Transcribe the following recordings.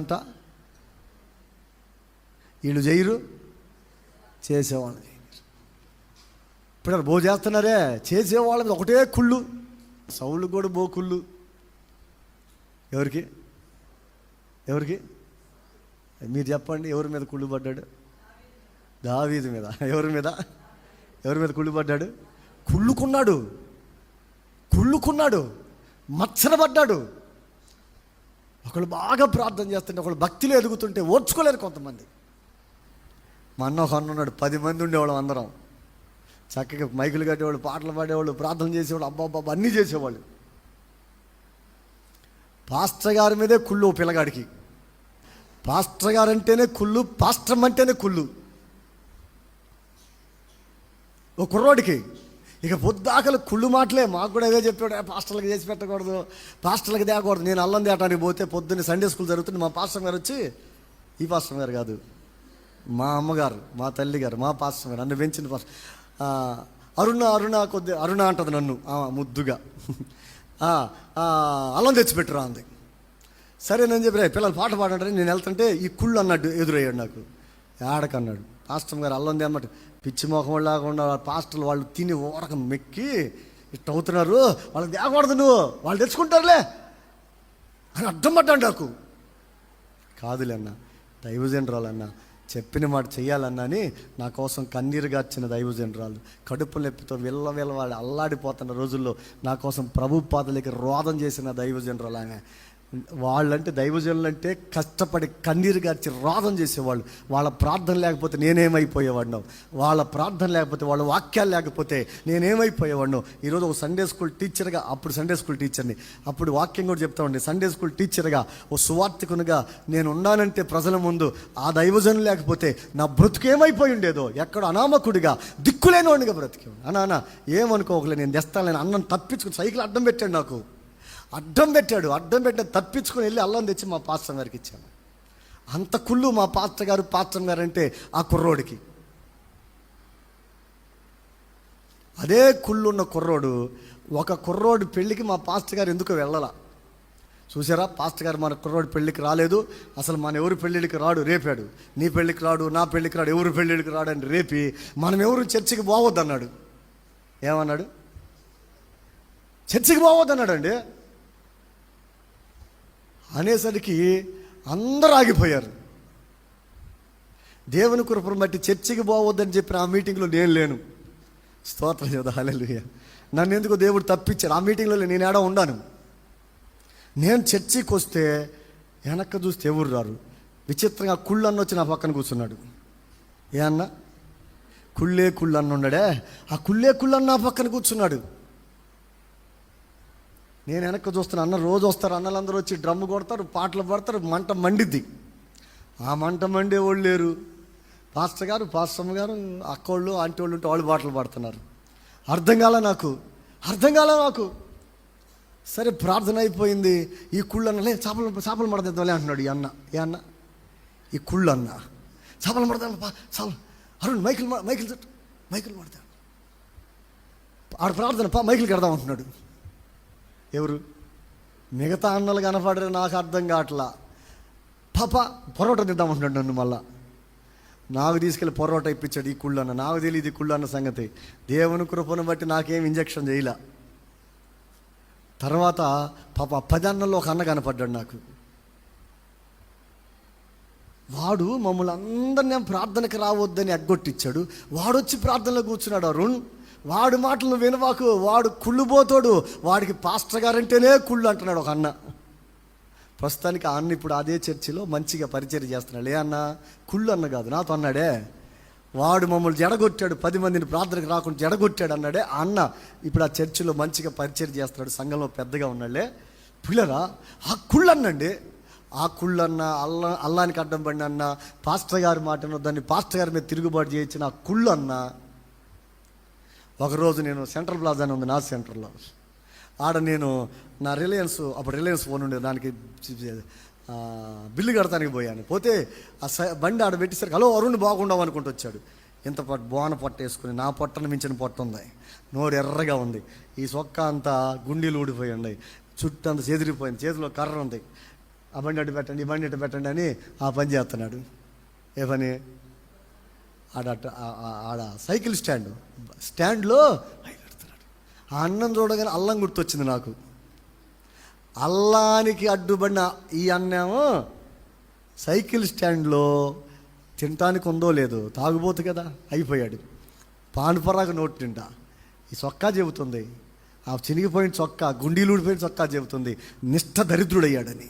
అంట వీళ్ళు చేయరు, చేసేవాళ్ళు ఇప్పుడు బో చేస్తున్నారే, చేసేవాళ్ళ మీద ఒకటే కుళ్ళు. సౌలు కూడా బో కుళ్ళు. ఎవరికి ఎవరికి మీరు చెప్పండి, ఎవరి మీద కుళ్ళు పడ్డాడు? దావీదు మీద. ఎవరి మీద కుళ్ళు పడ్డాడు? కుళ్ళుకున్నాడు, మచ్చనపడ్డాడు. ఒకళ్ళు బాగా ప్రార్థన చేస్తుంటే, ఒకళ్ళు భక్తిలో ఎదుగుతుంటే ఓర్చుకోలేరు కొంతమంది. మా అన్న ఒక అన్న ఉన్నాడు, 10 మంది ఉండేవాళ్ళం అందరం. చక్కగా మైకులు కట్టేవాళ్ళు, పాటలు పాడేవాళ్ళు, ప్రార్థన చేసేవాళ్ళు, అబ్బాబ్బా అన్నీ చేసేవాళ్ళు. పాస్టర్ గారి మీదే కుళ్ళు ఓ పిల్లగాడికి. పాస్టర్ గారు అంటేనే కుళ్ళు, పాస్టర్ అంటేనే కుళ్ళు ఓ కుర్రోడికి. ఇక పొద్దాకలు కుళ్ళు మాటలే. మాకు కూడా అదే చెప్పాడు, పాస్టర్లకు చేసి పెట్టకూడదు, పాస్టర్లకు తేకూడదు. నేను అల్లం తేటానికి పోతే పొద్దున్న సండే స్కూల్ జరుగుతుంది. మా పాస్టర్ గారు వచ్చి, ఈ పాస్టర్ గారు కాదు, మా అమ్మగారు, మా తల్లి గారు, మా పాస్టర్ గారు, నన్ను పెంచిన పాస్టర్ అరుణ అంటది నన్ను ముద్దుగా. అల్లం తెచ్చిపెట్టురా అంది. సరే నేను చెప్పి పిల్లలు పాట పాడంటారని నేను వెళ్తుంటే ఈ కుళ్ళు అన్నట్టు ఎదురయ్యాడు నాకు. ఆడకన్నాడు పాస్టర్ గారు అల్లం తేమట. పిచ్చి మొహం లేకుండా పాస్టర్లు వాళ్ళు తిని ఓరకం మెక్కి ఇట్ట అవుతున్నారు, వాళ్ళకి తేకూడదు, నువ్వు వాళ్ళు తెచ్చుకుంటారులే అని అడ్డం పడ్డాడు నాకు. కాదులే అన్న, దైవజనరాలన్నా, చెప్పిన మాట చెయ్యాలన్నా అని నా కోసం కన్నీరు గార్చిన దైవజనరాలు, కడుపు నొప్పితో విల్లవాళ్ళు అల్లాడిపోతున్న రోజుల్లో నా కోసం ప్రభు పాదలకి రోదం చేసిన దైవజనరాలు ఆమె. వాళ్ళంటే దైవజనులు అంటే కష్టపడి కన్నీరు గార్చి రోదం చేసేవాళ్ళు. వాళ్ళ ప్రార్థన లేకపోతే నేనేమైపోయేవాడినో, వాళ్ళ ప్రార్థన లేకపోతే, వాళ్ళ వాక్యాలు లేకపోతే నేనేమైపోయేవాడినో. ఈరోజు ఒక సండే స్కూల్ టీచర్గా, అప్పుడు సండే స్కూల్ టీచర్ని, అప్పుడు వాక్యం కూడా చెప్తామండి. సండే స్కూల్ టీచర్గా, ఓ సువార్థికునిగా నేను ఉన్నానంటే ప్రజల ముందు, ఆ దైవజనులు లేకపోతే నా బ్రతుకేమైపోయి ఉండేదో. ఎక్కడో అనామకుడిగా, దిక్కులేనివాడిగా బ్రతికేవాడు. అన్నా ఏమనుకోకలే, నేను తెస్తాను అన్నం తప్పించుకుని సైకిల్ అడ్డం పెట్టాడు నాకు. అడ్డం పెట్టిన తప్పించుకొని వెళ్ళి అల్లం తెచ్చి మా పాస్టర్ గారికి ఇచ్చాను. అంత కుళ్ళు మా పాస్టర్ గారు అంటే ఆ కుర్రోడికి. అదే కుళ్ళున్న కుర్రోడు, ఒక కుర్రోడు పెళ్ళికి మా పాస్టర్ గారు ఎందుకు వెళ్ళాల చూసారా? పాస్టర్ గారు మన కుర్రోడు పెళ్ళికి రాలేదు, అసలు మన ఎవరు పెళ్ళిళ్ళకి రాడు, రేపాడు. నీ పెళ్ళికి రాడు, నా పెళ్ళికి రాడు, ఎవరు పెళ్ళిళ్ళకి రాడు అని రేపి మనం ఎవరు చర్చికి పోవద్దు అన్నాడు. ఏమన్నాడు? చర్చికి పోవద్దు అన్నాడు అండి. అనేసరికి అందరూ ఆగిపోయారు. దేవుని కృపను బట్టి చర్చికి పోవద్దని చెప్పిన ఆ మీటింగ్లో నేను లేను. స్తోత్రం చేద్దాం, హల్లెలూయా. నన్ను ఎందుకు దేవుడు తప్పించారు? ఆ మీటింగ్లో నేను ఏడా ఉన్నాను. నేను చర్చికి వస్తే వెనక్కి చూస్తే ఎవరు రారు. విచిత్రంగా కుళ్ళన్న వచ్చి నా పక్కన కూర్చున్నాడు. ఏ అన్న? కుళ్ళన్న ఉన్నాడే, ఆ కుళ్ళన్న నా పక్కన కూర్చున్నాడు. నేను వెనక్కి చూస్తున్నా. అన్న రోజు వస్తారు, అన్నలందరూ వచ్చి డ్రమ్ము కొడతారు, పాటలు పడతారు, మంట మండిద్ది. ఆ మంట మండే వాళ్ళు లేరు. పాస్టర్ గారు, పాస్టమ్మ గారు, అక్కోళ్ళు, ఆంటీ వాళ్ళు ఉంటే వాళ్ళు పాటలు పాడుతున్నారు. అర్థం కాలే నాకు. సరే ప్రార్థన అయిపోయింది. ఈ కుళ్ళన్న లే చేపలు మడదేద్దాంలే అంటున్నాడు. ఏ అన్న ఈ కుళ్ళన్న చేపలు మడదాం, చాలు అరుణ్ మైకిల్ మడతాడు. ఆడ ప్రార్థన మైకిల్ కడదాం అంటున్నాడు. ఎవరు? మిగతా అన్నలు కనపడరు, నాకు అర్థం కావట్లా. పొరోటా తిద్దామంటున్నాడు నన్ను. మళ్ళా నాకు తీసుకెళ్ళి పొరోటా ఇప్పించాడు ఈ కుళ్ళన్న. నాకు తెలియదు ఈ కుళ్ళన్న సంగతి. దేవుని కృపను బట్టి నాకేం ఇంజక్షన్ చేయలే. తర్వాత 10 అన్నల్లో ఒక అన్న కనపడ్డాడు నాకు. వాడు మమ్మల్ని అందరినీ ప్రార్థనకి రావద్దని ఎగ్గొట్టించాడు. వాడు వచ్చి ప్రార్థనలో కూర్చున్నాడు. అరుణ్, వాడు మాటలు వినవాకు, వాడు కుళ్ళుపోతాడు, వాడికి పాస్టర్ గారంటేనే కుళ్ళు అంటున్నాడు ఒక అన్న. ప్రస్తుతానికి ఆ అన్న ఇప్పుడు అదే చర్చిలో మంచిగా పరిచయం చేస్తున్నాడు. ఏ అన్న? కుళ్ళు అన్న కాదు, నాతో అన్నాడే. వాడు మమ్మల్ని జడగొట్టాడు, 10 మందిని ప్రార్థనకు రాకుండా జడగొట్టాడు అన్నాడే. ఆ అన్న ఇప్పుడు ఆ చర్చిలో మంచిగా పరిచయం చేస్తున్నాడు, సంఘంలో పెద్దగా ఉన్నాడులే. పిల్లరా, ఆ కుళ్ళన్నండి. ఆ కుళ్ళన్న, అల్లానికి అడ్డం పడిన అన్న, పాస్టర్ గారి మాట దాన్ని పాస్టర్ గారి మీద తిరుగుబాటు చేయించిన ఆ కుళ్ళు అన్న. ఒకరోజు నేను సెంట్రల్ ప్లాజా అని ఉంది, నా సెంటర్లో. ఆడ నేను నా అప్పుడు రిలయన్స్ ఫోన్ ఉండేది, దానికి బిల్లు కడతానికి పోయాను. పోతే ఆ బండి ఆడ పెట్టేసరికి హలో అరుణ్ బాగుండవు అనుకుంటూ వచ్చాడు. ఇంత బోన పొట్ట వేసుకుని, నా పొట్టను మించిన పొట్ట ఉంది, నోరు ఎర్రగా ఉంది, ఈ సొక్క అంతా గుండీలు ఊడిపోయి ఉన్నాయి, చుట్టూ అంతా చెదిరిపోయింది, చేతిలో కర్ర ఉంది. ఆ బండి అటు పెట్టండి, ఈ బండి అటు పెట్టండి అని ఆ పని చేస్తున్నాడు. ఏ పని? ఆడ సైకిల్ స్టాండ్లో పెడుతున్నాడు. ఆ అన్నం చూడగానే అల్లం గుర్తొచ్చింది నాకు. అల్లానికి అడ్డుపడిన ఈ అన్నేమో సైకిల్ స్టాండ్లో తినటానికి ఉందో లేదో, తాగుబోతు కదా, అయిపోయాడు. పాన్పరాకు నోటు తింటా. ఈ చొక్కా చెబుతుంది, ఆ చినిగిపోయిన చొక్కా, గుండీలు ఊడిపోయిన చొక్కా చెబుతుంది నిష్ఠ దరిద్రుడయ్యాడని.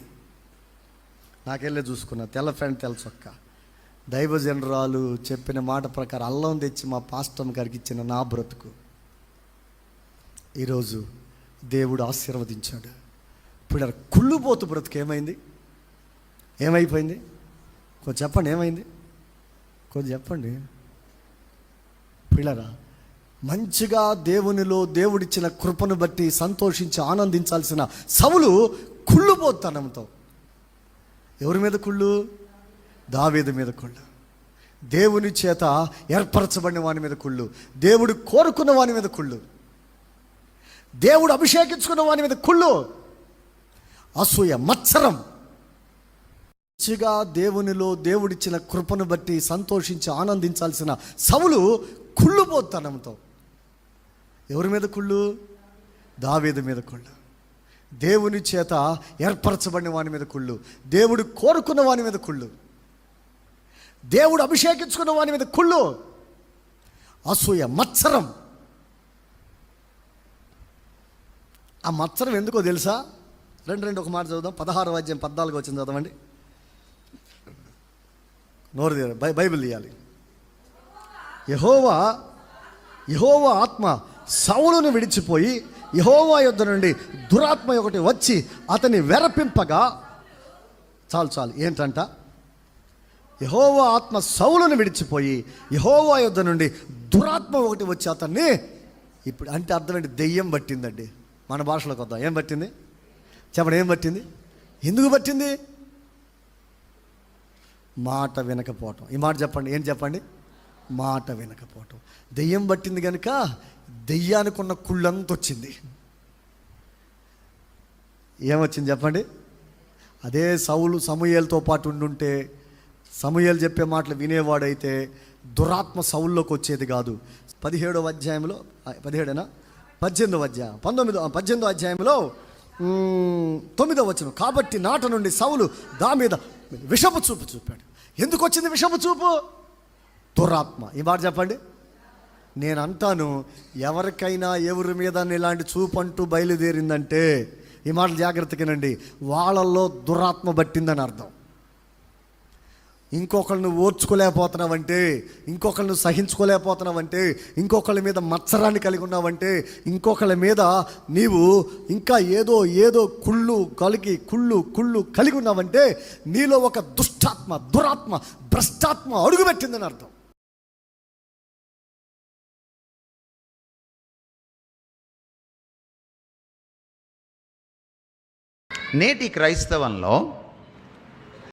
నాకెళ్ళే చూసుకున్నా, తెల్ల ఫ్యాంట్ తెల్ల చొక్కా. దైవజనరాలు చెప్పిన మాట ప్రకారం అల్లం తెచ్చి మా పాస్టర్ గారికి ఇచ్చిన నా బ్రతుకు ఈరోజు దేవుడు ఆశీర్వదించాడు. ఇప్పుడు కుళ్ళుపోతు బ్రతుకు ఏమైపోయింది? కొంచెం చెప్పండి, ఏమైంది? కొంచెం చెప్పండి పిల్లరా. మంచిగా దేవునిలో దేవుడిచ్చిన కృపను బట్టి సంతోషించి ఆనందించాల్సిన సౌలు కుళ్ళుపోతనంతో. ఎవరి మీద కుళ్ళు? దావీదు మీద కుళ్ళు. దేవుని చేత ఏర్పరచబడిన వాని మీద కుళ్ళు, దేవుడు కోరుకున్న వాని మీద కుళ్ళు, దేవుడు అభిషేకించుకున్న వాని మీద కుళ్ళు, అసూయ, మత్సరం. మంచిగా దేవునిలో దేవుడిచ్చిన కృపను బట్టి సంతోషించి ఆనందించాల్సిన సౌలు కుళ్ళుపోతనంతో. ఎవరి మీద కుళ్ళు? దావీదు మీద కుళ్ళు. దేవుని చేత ఏర్పరచబడిన వాని మీద కుళ్ళు, దేవుడు కోరుకున్న వాని మీద కుళ్ళు, దేవుడు అభిషేకించుకున్న వాని మీద కుళ్ళు, అసూయ, మత్సరం. ఆ మత్సరం ఎందుకో తెలుసా? రెండు ఒక మాట చదువుదాం. 16వ అధ్యాయం 14 వచ్చింది, చదవండి. నోరు బైబిల్ తీయాలి. యెహోవా ఆత్మ సౌలును విడిచిపోయి యెహోవా యొద్ద నుండి దురాత్మ ఒకటి వచ్చి అతన్ని వెరపింపగా. చాలు ఏంటంట? యెహోవా ఆత్మ సౌలును విడిచిపోయి యెహోవా యొద్ద నుండి దురాత్మ ఒకటి వచ్చి అతన్ని. ఇప్పుడు అంటే అర్థం ఏంటి? దెయ్యం పట్టిందండి. మన భాషలోకి వద్దాం. ఏం పట్టింది చెప్పండి? ఏం పట్టింది? ఎందుకు పట్టింది? మాట వినకపోవటం. ఈ మాట చెప్పండి. ఏం చెప్పండి? మాట వినకపోవటం. దెయ్యం పట్టింది కనుక దెయ్యానికి ఉన్న కుళ్ళంత వచ్చింది. ఏమొచ్చింది చెప్పండి? అదే సౌలు సమూయేలుతో పాటు ఉండుంటే, సమూయేలు చెప్పే మాటలు వినేవాడైతే దురాత్మ సౌల్లోకి వచ్చేది కాదు. 17వ అధ్యాయంలో 18వ అధ్యాయం 18వ అధ్యాయంలో 9వ వచనం. కాబట్టి నాట నుండి సౌలు దా మీద విషపు చూపు చూపాడు. ఎందుకు వచ్చింది విషపు చూపు? దురాత్మ. ఈ మాట చెప్పండి. నేను అంటాను, ఎవరికైనా ఎవరి మీద ఇలాంటి చూపు అంటూ బయలుదేరిందంటే ఈ మాటలు జాగ్రత్తగానండి, వాళ్ళల్లో దురాత్మ పట్టిందని అర్థం. ఇంకొకళ్ళను ఓర్చుకోలేకపోతున్నావంటే, ఇంకొకళ్ళను సహించుకోలేకపోతున్నావంటే, ఇంకొకళ్ళ మీద మత్సరాన్ని కలిగి ఉన్నావంటే, ఇంకొకళ్ళ మీద నీవు ఇంకా ఏదో కుళ్ళు కలిగి ఉన్నావంటే నీలో ఒక దుష్టాత్మ, దురాత్మ, భ్రష్టాత్మ అడుగుపెట్టిందని అర్థం. నేటి క్రైస్తవంలో